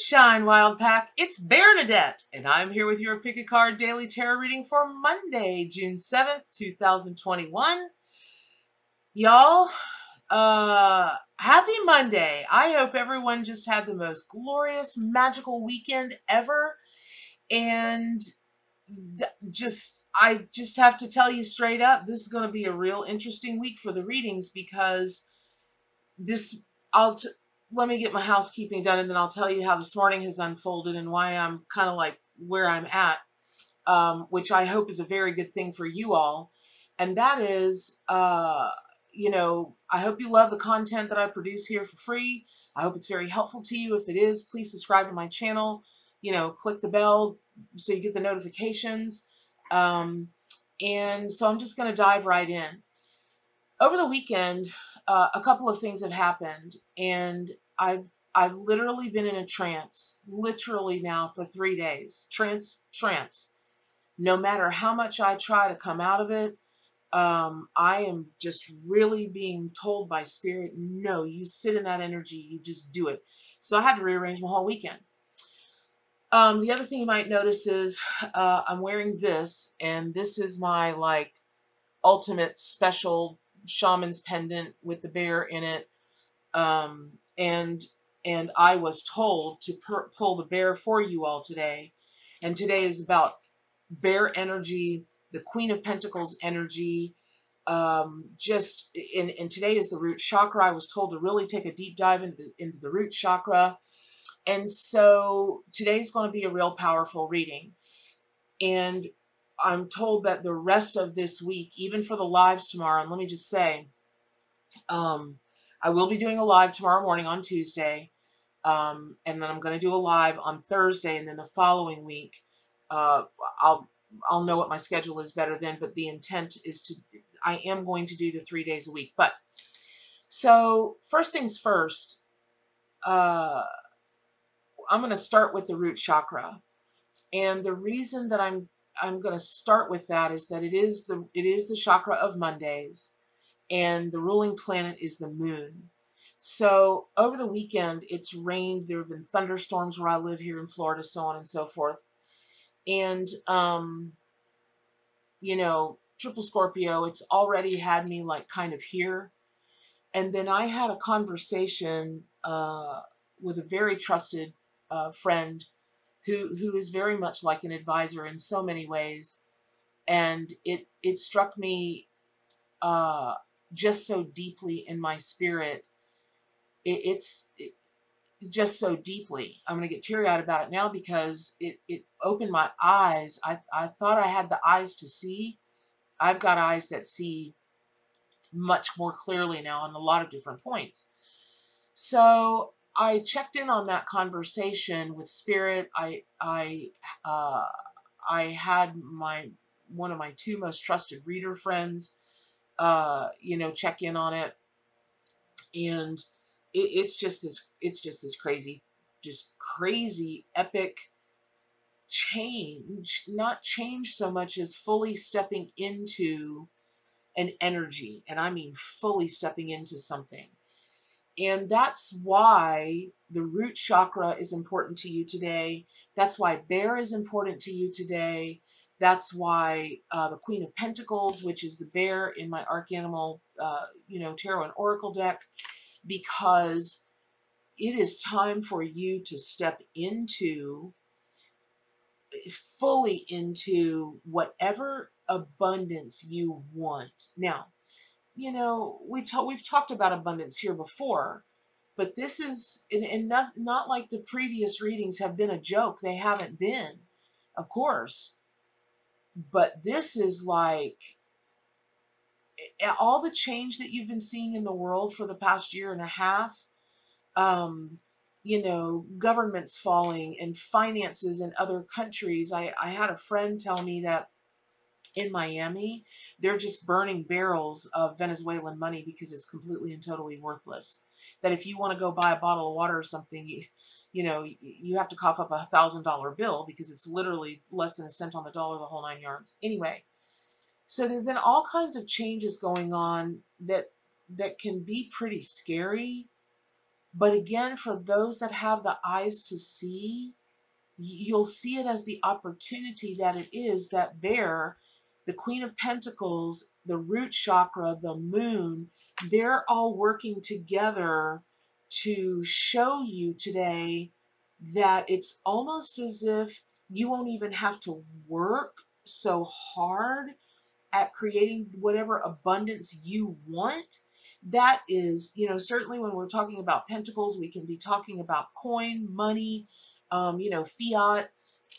Shine, Wild Pack. It's Bernadette, and I'm here with your Pick a Card Daily Tarot reading for Monday, June 7th, 2021. Y'all, happy Monday. I hope everyone just had the most glorious, magical weekend ever. And I just have to tell you straight up, this is going to be a real interesting week for the readings because let me get my housekeeping done, and then I'll tell you how this morning has unfolded and why I'm kind of like where I'm at, which I hope is a very good thing for you all. And that is, I hope you love the content that I produce here for free. I hope it's very helpful to you. If it is, please subscribe to my channel. Click the bell so you get the notifications. And so I'm just going to dive right in. Over the weekend, a couple of things have happened, and I've literally been in a trance, literally now for 3 days. Trance. No matter how much I try to come out of it, I am just really being told by Spirit, no, you sit in that energy, you just do it. So I had to rearrange my whole weekend. The other thing you might notice is I'm wearing this, and this is my ultimate special shaman's pendant with the bear in it, and I was told to pull the bear for you all today, and today is about bear energy, the Queen of Pentacles energy, and today is the root chakra. I was told to really take a deep dive into the root chakra, and so today's going to be a real powerful reading. And I'm told that the rest of this week, even for the lives tomorrow, and let me just say, I will be doing a live tomorrow morning on Tuesday, and then I'm going to do a live on Thursday, and then the following week, I'll know what my schedule is better then, but the intent is I am going to do the 3 days a week. But, so, first things first, I'm going to start with the root chakra. And the reason that I'm going to start with that is that it is the chakra of Mondays, and the ruling planet is the moon. So over the weekend, it's rained. There have been thunderstorms where I live here in Florida, so on and so forth. And, triple Scorpio, it's already had me kind of here. And then I had a conversation with a very trusted friend who is very much like an advisor in so many ways. And it struck me just so deeply in my spirit. It's just so deeply. I'm going to get teary-eyed about it now because it opened my eyes. I thought I had the eyes to see. I've got eyes that see much more clearly now on a lot of different points. So I checked in on that conversation with Spirit. I had one of my two most trusted reader friends, check in on it, and it's just this crazy epic change. Not change so much as fully stepping into an energy, and I mean fully stepping into something. And that's why the root chakra is important to you today. That's why bear is important to you today. That's why the Queen of Pentacles, which is the bear in my Arcanimal, Tarot and Oracle deck, because it is time for you to step fully into whatever abundance you want. Now, we've talked about abundance here before, but this is not like the previous readings have been a joke. They haven't been, of course. But this is like all the change that you've been seeing in the world for the past year and a half, governments falling and finances in other countries. I had a friend tell me that in Miami, they're just burning barrels of Venezuelan money because it's completely and totally worthless. That if you want to go buy a bottle of water or something, you have to cough up $1,000 bill because it's literally less than a cent on the dollar, the whole 9 yards. Anyway, so there have been all kinds of changes going on that can be pretty scary. But again, for those that have the eyes to see, you'll see it as the opportunity that it is, that bear, the Queen of Pentacles, the root chakra, the moon, they're all working together to show you today that it's almost as if you won't even have to work so hard at creating whatever abundance you want. That is, you know, certainly when we're talking about pentacles, we can be talking about coin, money, you know, fiat,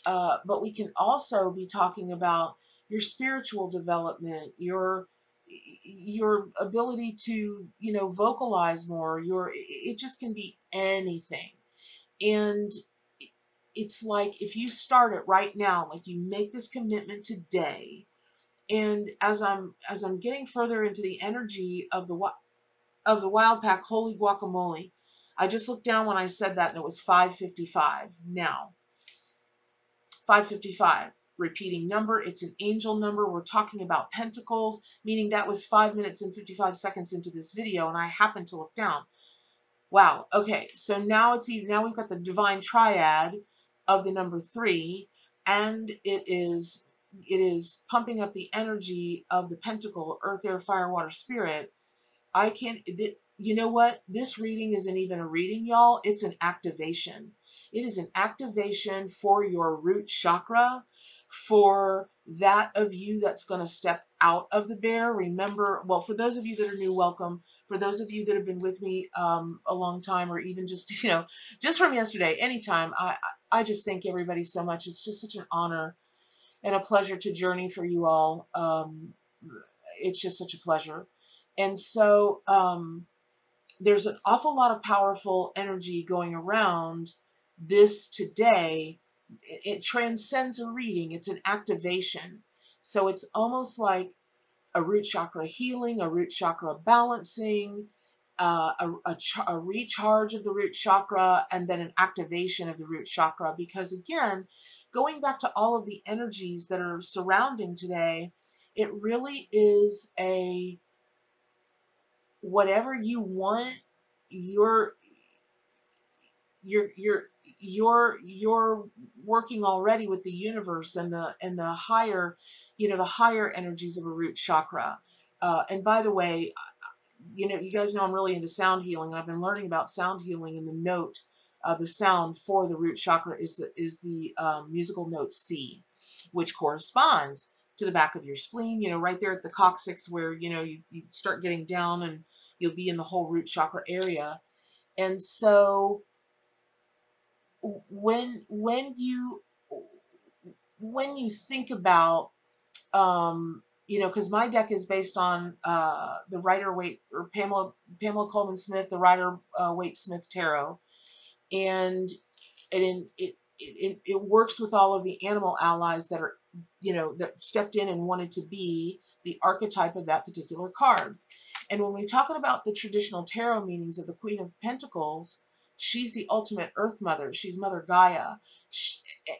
but we can also be talking about your spiritual development, your ability to, you know, vocalize more. It just can be anything. And it's like, if you start it right now, like you make this commitment today, and as I'm getting further into the energy of the wild pack, holy guacamole, I just looked down when I said that and it was 5:55. Now, 5:55, repeating number. It's an angel number. We're talking about pentacles, meaning that was 5 minutes and 55 seconds into this video, and I happened to look down. Wow. Okay, so now now we've got the divine triad of the number 3, and it is pumping up the energy of the pentacle, earth, air, fire, water, spirit. You know what? This reading isn't even a reading, y'all. It's an activation. It is an activation for your root chakra, for that of you that's going to step out of the bear. Remember, well, for those of you that are new, welcome. For those of you that have been with me a long time, or even just, you know, just from yesterday, anytime, I just thank everybody so much. It's just such an honor and a pleasure to journey for you all. It's just such a pleasure. And so there's an awful lot of powerful energy going around this today. It transcends a reading. It's an activation. So it's almost like a root chakra healing, a root chakra balancing, a recharge of the root chakra, and then an activation of the root chakra. Because again, going back to all of the energies that are surrounding today, it really is a whatever you want, you're working already with the universe and the higher, you know, the higher energies of a root chakra. And by the way, you know, you guys know I'm really into sound healing, and I've been learning about sound healing. And the note, the sound for the root chakra is the musical note C, which corresponds to the back of your spleen. You know, right there at the coccyx, where you know you start getting down, and you'll be in the whole root chakra area. And so when you think about you know, because my deck is based on the Rider Waite, or Pamela Coleman Smith, the Rider Waite Smith tarot, and it works with all of the animal allies that are, you know, that stepped in and wanted to be the archetype of that particular card. And when we're talking about the traditional tarot meanings of the Queen of Pentacles, she's the ultimate Earth Mother. She's Mother Gaia.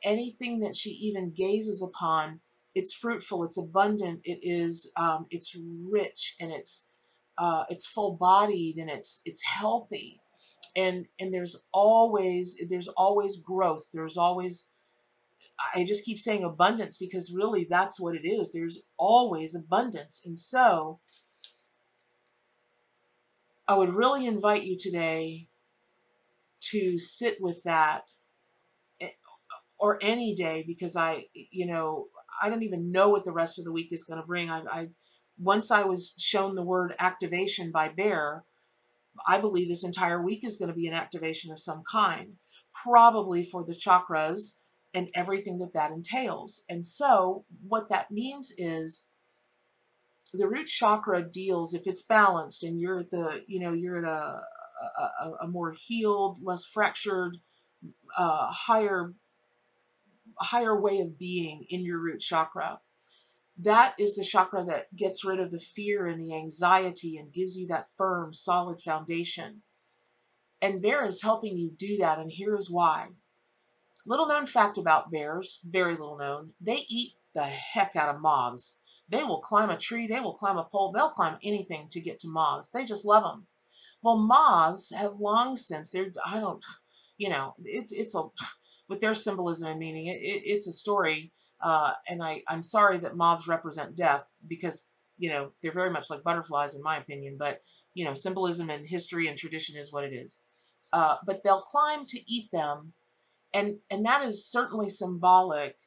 Anything that she even gazes upon, it's fruitful, it's abundant, it is, it's rich, and it's full-bodied, and it's healthy, and there's always growth. There's always, I just keep saying abundance, because really that's what it is. There's always abundance. And so I would really invite you today to sit with that, or any day, because you know, I don't even know what the rest of the week is going to bring. Once I was shown the word activation by Bear, I believe this entire week is going to be an activation of some kind, probably for the chakras and everything that entails. And so what that means is the root chakra deals, if it's balanced and you're at the, you know, you're at a more healed, less fractured, higher way of being in your root chakra. That is the chakra that gets rid of the fear and the anxiety and gives you that firm, solid foundation. And Bear is helping you do that, and here's why. Little known fact about bears, very little known, they eat the heck out of moths. They will climb a tree, they will climb a pole, they'll climb anything to get to moths. They just love them. Well, moths have long since, they're, I don't, you know, it's a, with their symbolism and meaning, it's a story. And I'm sorry that moths represent death, because, you know, they're very much like butterflies in my opinion, but, you know, symbolism and history and tradition is what it is. But they'll climb to eat them. And that is certainly symbolic,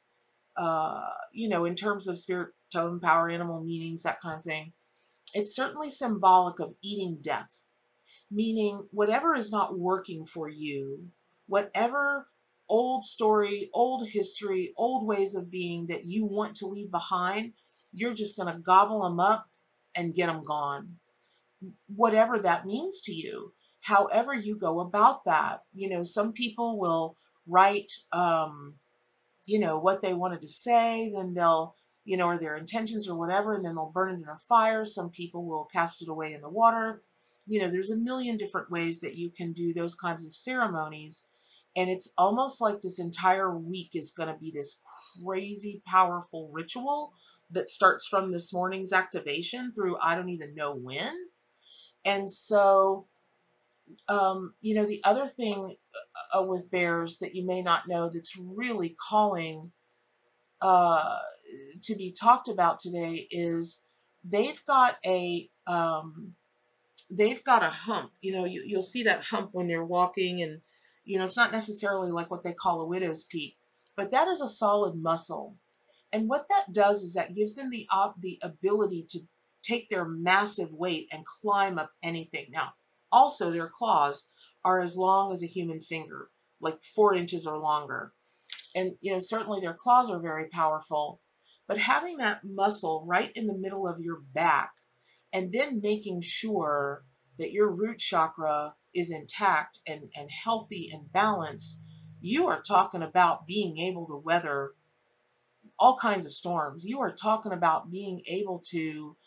you know, in terms of spirit, totem, power, animal meanings, that kind of thing. It's certainly symbolic of eating death, meaning whatever is not working for you, whatever old story, old history, old ways of being that you want to leave behind, you're just going to gobble them up and get them gone. Whatever that means to you, however you go about that. You know, some people will write, you know, what they wanted to say, then they'll, you know, or their intentions or whatever, and then they'll burn it in a fire. Some people will cast it away in the water. You know, there's a million different ways that you can do those kinds of ceremonies. And it's almost like this entire week is going to be this crazy, powerful ritual that starts from this morning's activation through I don't even know when. And so, you know, the other thing with bears that you may not know that's really calling to be talked about today is they've got a hump. You know, you'll see that hump when they're walking, and you know, it's not necessarily like what they call a widow's peak, but that is a solid muscle. And what that does is that gives them the ability to take their massive weight and climb up anything. Now, also their claws are as long as a human finger, like 4 inches or longer. And, you know, certainly their claws are very powerful, but having that muscle right in the middle of your back and then making sure that your root chakra is intact and healthy and balanced, you are talking about being able to weather all kinds of storms. You are talking about being able to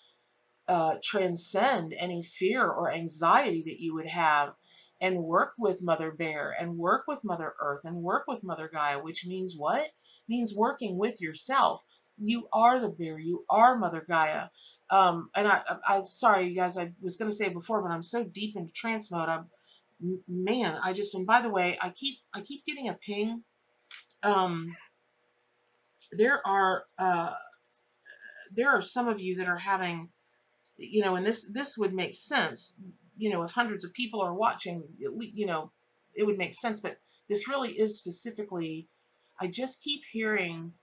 transcend any fear or anxiety that you would have, and work with Mother Bear and work with Mother Earth and work with Mother Gaia, which means what? Means working with yourself. You are the bear. You are Mother Gaia. And I sorry, you guys, I was going to say it before, but I'm so deep into trance mode. Man, I just, and by the way, I keep getting a ping. There are some of you that are having, you know, and this would make sense, you know, if hundreds of people are watching, you know, it would make sense. But this really is specifically, I just keep hearing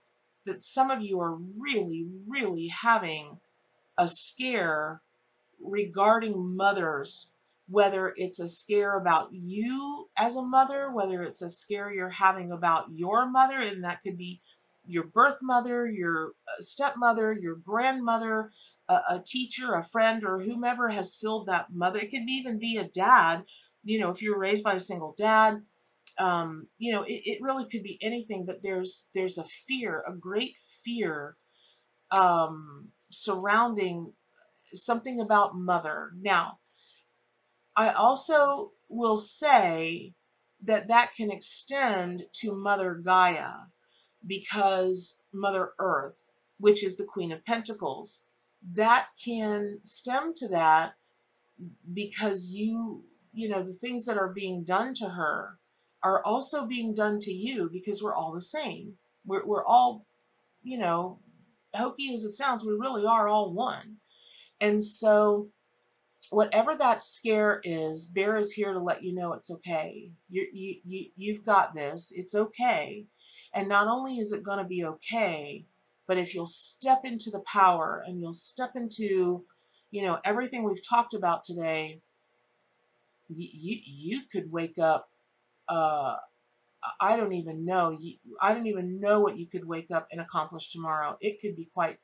that some of you are really, really having a scare regarding mothers, whether it's a scare about you as a mother, whether it's a scare you're having about your mother, and that could be your birth mother, your stepmother, your grandmother, a teacher, a friend, or whomever has filled that mother. It could even be a dad, you know, if you were raised by a single dad. You know, it really could be anything, but there's a fear, a great fear surrounding something about mother. Now, I also will say that that can extend to Mother Gaia, because Mother Earth, which is the Queen of Pentacles, that can stem to that, because you know, the things that are being done to her are also being done to you, because we're all the same. We're all, you know, hokey as it sounds, we really are all one. And so whatever that scare is, Bear is here to let you know it's okay. You've got this. It's okay. And not only is it going to be okay, but if you'll step into the power and you'll step into, you know, everything we've talked about today, you could wake up. I don't even know. I don't even know what you could wake up and accomplish tomorrow. It could be quite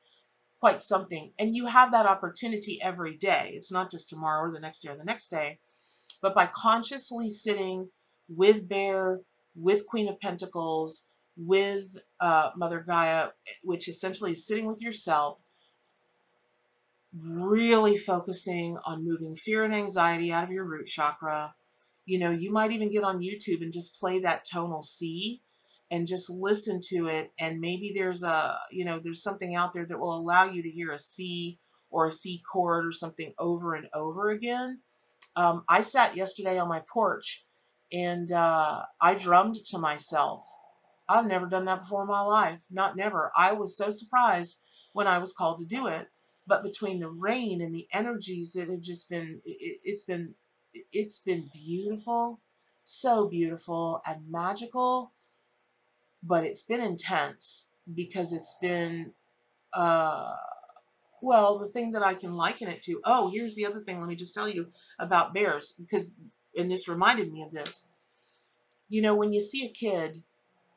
something. And you have that opportunity every day. It's not just tomorrow or the next day or the next day, but by consciously sitting with Bear, with Queen of Pentacles, with Mother Gaia, which essentially is sitting with yourself, really focusing on moving fear and anxiety out of your root chakra. You know, you might even get on YouTube and just play that tonal C and just listen to it. And maybe there's a, you know, there's something out there that will allow you to hear a C or a C chord or something over and over again. I sat yesterday on my porch and I drummed to myself. I've never done that before in my life. Not never. I was so surprised when I was called to do it. But between the rain and the energies that have just been, it's been beautiful, so beautiful and magical. But it's been intense because it's been, well, the thing that I can liken it to. Oh, here's the other thing. Let me just tell you about bears, because, and this reminded me of this. You know, when you see a kid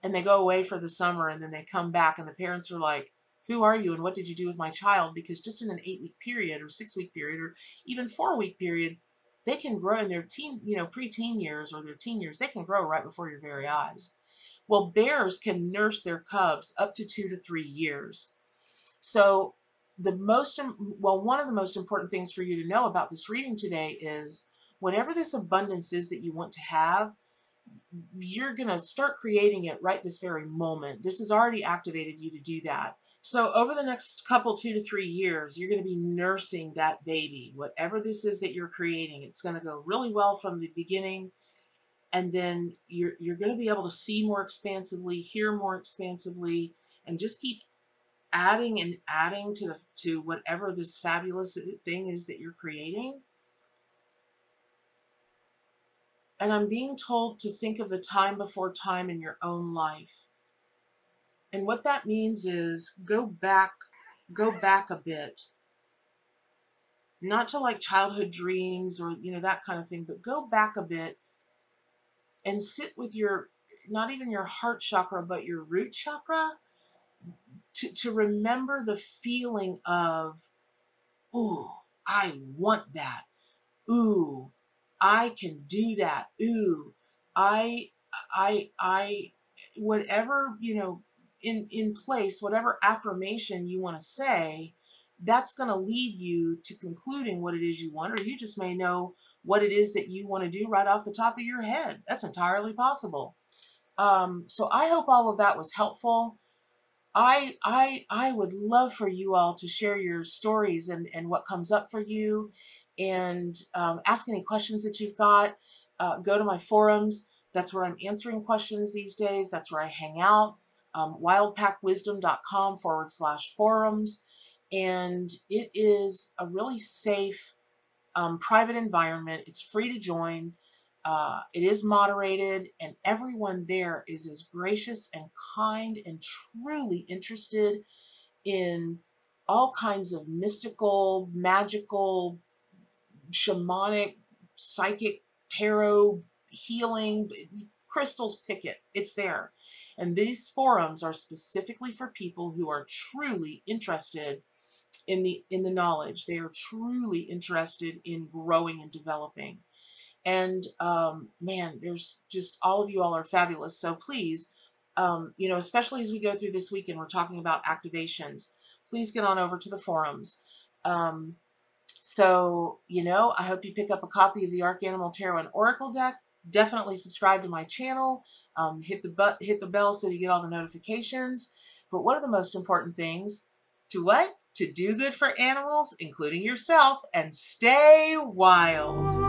and they go away for the summer and then they come back and the parents are like, who are you and what did you do with my child? Because just in an 8-week period or 6-week period or even 4-week period, they can grow in their teen, you know, preteen years or their teen years. They can grow right before your very eyes. Well, bears can nurse their cubs up to 2 to 3 years. So one of the most important things for you to know about this reading today is whatever this abundance is that you want to have, you're going to start creating it right this very moment. This has already activated you to do that. So over the next couple 2 to 3 years, you're going to be nursing that baby. Whatever this is that you're creating, it's going to go really well from the beginning. And then you're going to be able to see more expansively, hear more expansively, and just keep adding and adding to whatever this fabulous thing is that you're creating. And I'm being told to think of the time before time in your own life. And what that means is go back a bit. Not to like childhood dreams or, you know, that kind of thing, but go back a bit and sit with your, not even your heart chakra, but your root chakra, to remember the feeling of, ooh, I want that. Ooh, I can do that. Ooh, I, whatever, you know, in place, whatever affirmation you want to say, that's going to lead you to concluding what it is you want, or you just may know what it is that you want to do right off the top of your head. That's entirely possible. So I hope all of that was helpful. I would love for you all to share your stories and what comes up for you, and ask any questions that you've got. Go to my forums. That's where I'm answering questions these days. That's where I hang out. wildpackwisdom.com/forums. And it is a really safe, private environment. It's free to join. It is moderated, and everyone there is as gracious and kind and truly interested in all kinds of mystical, magical, shamanic, psychic, tarot, healing, crystals, pick it. It's there. And these forums are specifically for people who are truly interested in the knowledge. They are truly interested in growing and developing. And man, there's just, all of you all are fabulous. So please, you know, especially as we go through this week and we're talking about activations, please get on over to the forums. So, you know, I hope you pick up a copy of the Arcanimal Tarot and Oracle deck. Definitely subscribe to my channel. Hit the bell so you get all the notifications. But one of the most important things, to what? To do good for animals, including yourself, and stay wild.